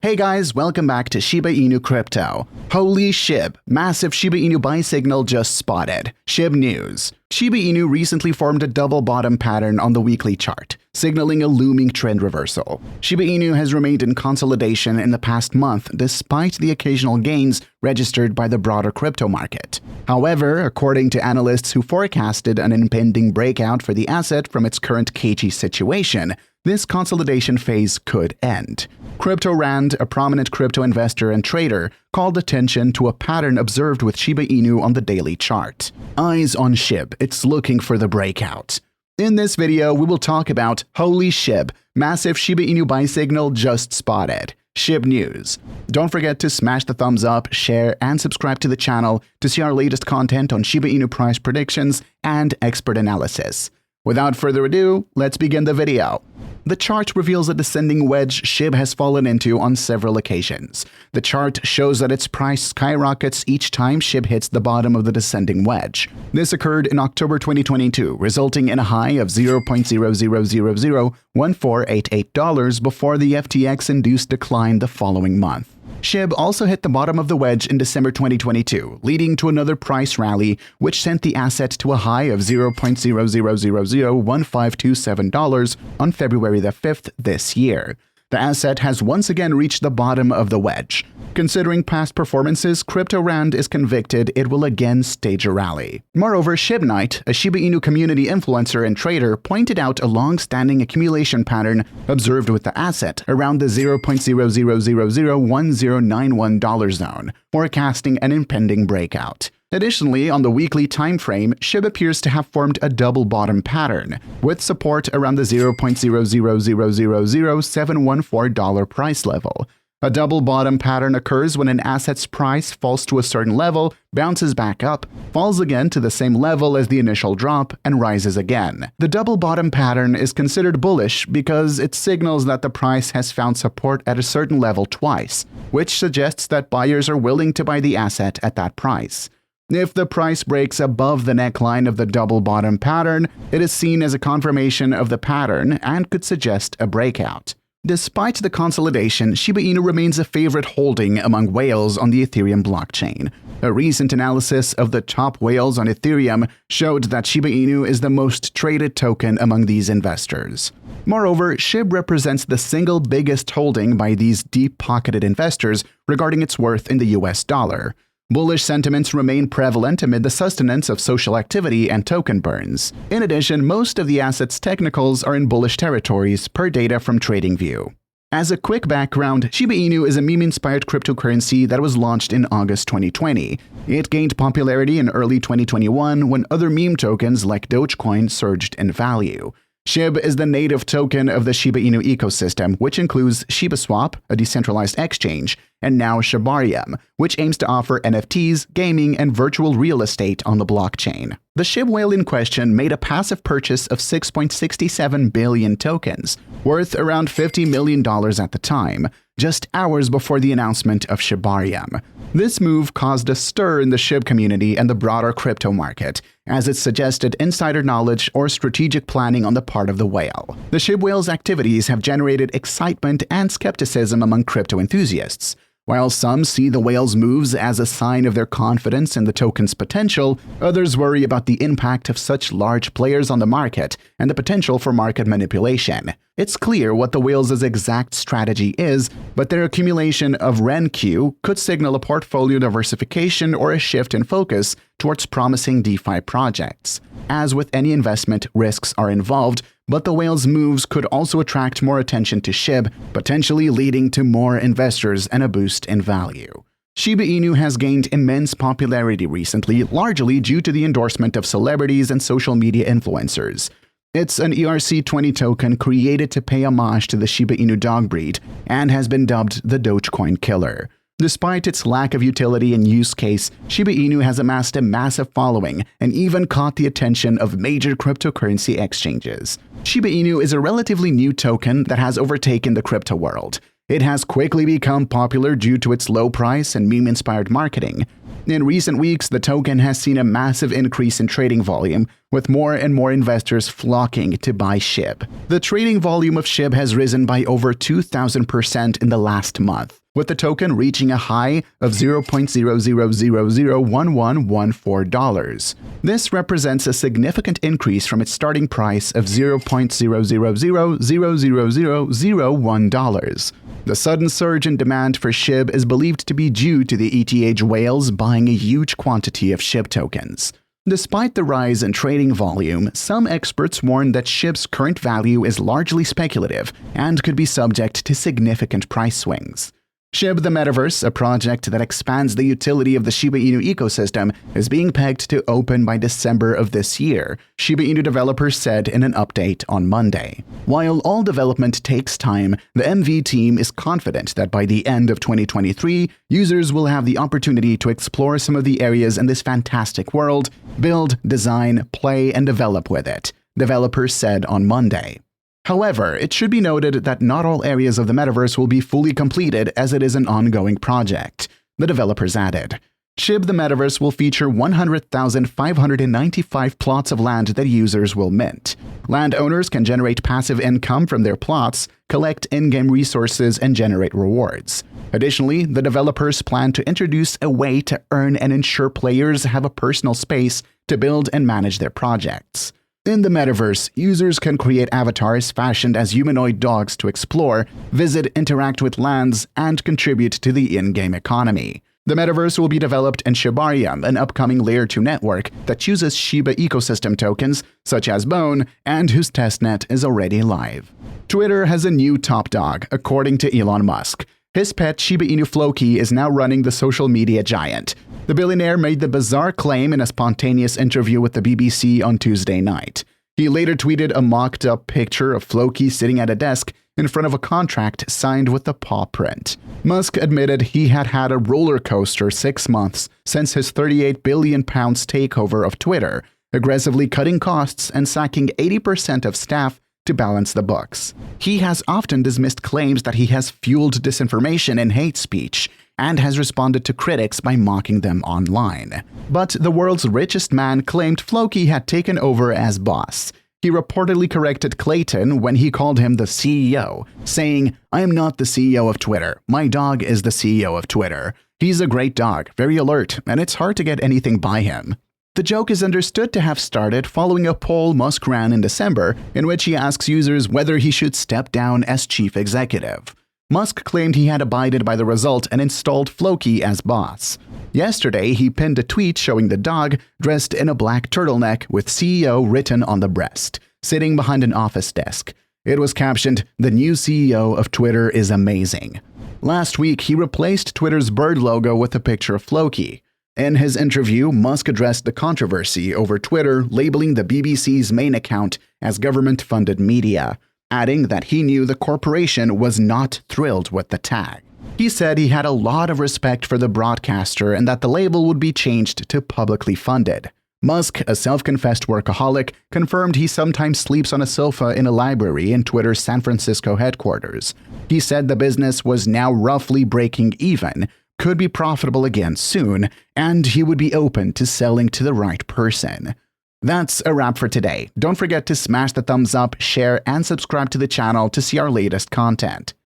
Hey guys, welcome back to Shiba Inu Crypto. Holy Shib, massive Shiba Inu buy signal just spotted. Shib news. Shiba Inu recently formed a double bottom pattern on the weekly chart, signaling a looming trend reversal. Shiba Inu has remained in consolidation in the past month despite the occasional gains registered by the broader crypto market. However, according to analysts who forecasted an impending breakout for the asset from its current cagey situation, this consolidation phase could end. CryptoRand, a prominent crypto investor and trader, called attention to a pattern observed with Shiba Inu on the daily chart. Eyes on Shib, it's looking for the breakout. In this video, we will talk about Holy Shib, massive Shiba Inu buy signal just spotted. Shib news. Don't forget to smash the thumbs up, share, and subscribe to the channel to see our latest content on Shiba Inu price predictions and expert analysis. Without further ado, let's begin the video. The chart reveals a descending wedge Shib has fallen into on several occasions. The chart shows that its price skyrockets each time Shib hits the bottom of the descending wedge. This occurred in October 2022, resulting in a high of $0.00001488 before the FTX-induced decline the following month. Shib also hit the bottom of the wedge in December 2022, leading to another price rally, which sent the asset to a high of $0.00001527 on February the 5th this year. The asset has once again reached the bottom of the wedge. Considering past performances, CryptoRand is convicted it will again stage a rally. Moreover, ShibKnight, a Shiba Inu community influencer and trader, pointed out a long-standing accumulation pattern observed with the asset around the $0.00001091 zone, forecasting an impending breakout. Additionally, on the weekly time frame, Shib appears to have formed a double bottom pattern, with support around the $0.00000714 price level. A double bottom pattern occurs when an asset's price falls to a certain level, bounces back up, falls again to the same level as the initial drop, and rises again. The double bottom pattern is considered bullish because it signals that the price has found support at a certain level twice, which suggests that buyers are willing to buy the asset at that price. If the price breaks above the neckline of the double bottom pattern, it is seen as a confirmation of the pattern and could suggest a breakout. Despite the consolidation, Shiba Inu remains a favorite holding among whales on the Ethereum blockchain. A recent analysis of the top whales on Ethereum showed that Shiba Inu is the most traded token among these investors. Moreover, Shib represents the single biggest holding by these deep-pocketed investors regarding its worth in the US dollar. Bullish sentiments remain prevalent amid the sustenance of social activity and token burns. In addition, most of the asset's technicals are in bullish territories per data from TradingView. As a quick background, Shiba Inu is a meme-inspired cryptocurrency that was launched in August 2020. It gained popularity in early 2021 when other meme tokens like Dogecoin surged in value. Shib is the native token of the Shiba Inu ecosystem, which includes SHIBASWAP, a decentralized exchange, and now Shibarium, which aims to offer NFTs, gaming, and virtual real estate on the blockchain. The Shib whale in question made a passive purchase of 6.67 billion tokens, worth around $50 million at the time, just hours before the announcement of Shibarium. This move caused a stir in the Shib community and the broader crypto market, as it suggested insider knowledge or strategic planning on the part of the whale. The Shib whale's activities have generated excitement and skepticism among crypto enthusiasts. While some see the whale's moves as a sign of their confidence in the token's potential, others worry about the impact of such large players on the market and the potential for market manipulation. It's clear what the whale's exact strategy is, but their accumulation of RenQ could signal a portfolio diversification or a shift in focus towards promising DeFi projects. As with any investment, risks are involved, but the whale's moves could also attract more attention to Shib, potentially leading to more investors and a boost in value. Shiba Inu has gained immense popularity recently, largely due to the endorsement of celebrities and social media influencers. It's an ERC20 token created to pay homage to the Shiba Inu dog breed and has been dubbed the Dogecoin killer. Despite its lack of utility and use case, Shiba Inu has amassed a massive following and even caught the attention of major cryptocurrency exchanges. Shiba Inu is a relatively new token that has overtaken the crypto world. It has quickly become popular due to its low price and meme-inspired marketing. In recent weeks, the token has seen a massive increase in trading volume, with more and more investors flocking to buy SHIB. The trading volume of SHIB has risen by over 2,000% in the last month, with the token reaching a high of $0.00001114. This represents a significant increase from its starting price of $0.00000001. The sudden surge in demand for SHIB is believed to be due to the ETH whales buying a huge quantity of SHIB tokens. Despite the rise in trading volume, some experts warn that SHIB's current value is largely speculative and could be subject to significant price swings. Shib the Metaverse, a project that expands the utility of the Shiba Inu ecosystem, is being pegged to open by December of this year, Shiba Inu developers said in an update on Monday. While all development takes time, the MV team is confident that by the end of 2023, users will have the opportunity to explore some of the areas in this fantastic world, build, design, play, and develop with it, developers said on Monday. However, it should be noted that not all areas of the metaverse will be fully completed, as it is an ongoing project, the developers added. Shib the Metaverse will feature 100,595 plots of land that users will mint. Landowners can generate passive income from their plots, collect in-game resources, and generate rewards. Additionally, the developers plan to introduce a way to earn and ensure players have a personal space to build and manage their projects. In the metaverse, users can create avatars fashioned as humanoid dogs to explore, visit, interact with lands, and contribute to the in-game economy. The metaverse will be developed in Shibarium, an upcoming Layer 2 network that uses Shiba ecosystem tokens, such as Bone, and whose testnet is already live. Twitter has a new top dog, according to Elon Musk. His pet Shiba Inu Floki is now running the social media giant. The billionaire made the bizarre claim in a spontaneous interview with the BBC on Tuesday night. He later tweeted a mocked-up picture of Floki sitting at a desk in front of a contract signed with the paw print. Musk admitted he had had a roller coaster 6 months since his £38 billion takeover of Twitter, aggressively cutting costs and sacking 80% of staff to balance the books. He has often dismissed claims that he has fueled disinformation and hate speech, and has responded to critics by mocking them online. But the world's richest man claimed Floki had taken over as boss. He reportedly corrected Clayton when he called him the CEO, saying, "I am not the CEO of Twitter. My dog is the CEO of Twitter. He's a great dog, very alert, and it's hard to get anything by him." The joke is understood to have started following a poll Musk ran in December, in which he asks users whether he should step down as chief executive. Musk claimed he had abided by the result and installed Floki as boss. Yesterday, he pinned a tweet showing the dog dressed in a black turtleneck with CEO written on the breast, sitting behind an office desk. It was captioned, "The new CEO of Twitter is amazing." Last week, he replaced Twitter's bird logo with a picture of Floki. In his interview, Musk addressed the controversy over Twitter labeling the BBC's main account as government-funded media, adding that he knew the corporation was not thrilled with the tag. He said he had a lot of respect for the broadcaster and that the label would be changed to publicly funded. Musk, a self-confessed workaholic, confirmed he sometimes sleeps on a sofa in a library in Twitter's San Francisco headquarters. He said the business was now roughly breaking even, could be profitable again soon, and he would be open to selling to the right person. That's a wrap for today. Don't forget to smash the thumbs up, share, and subscribe to the channel to see our latest content.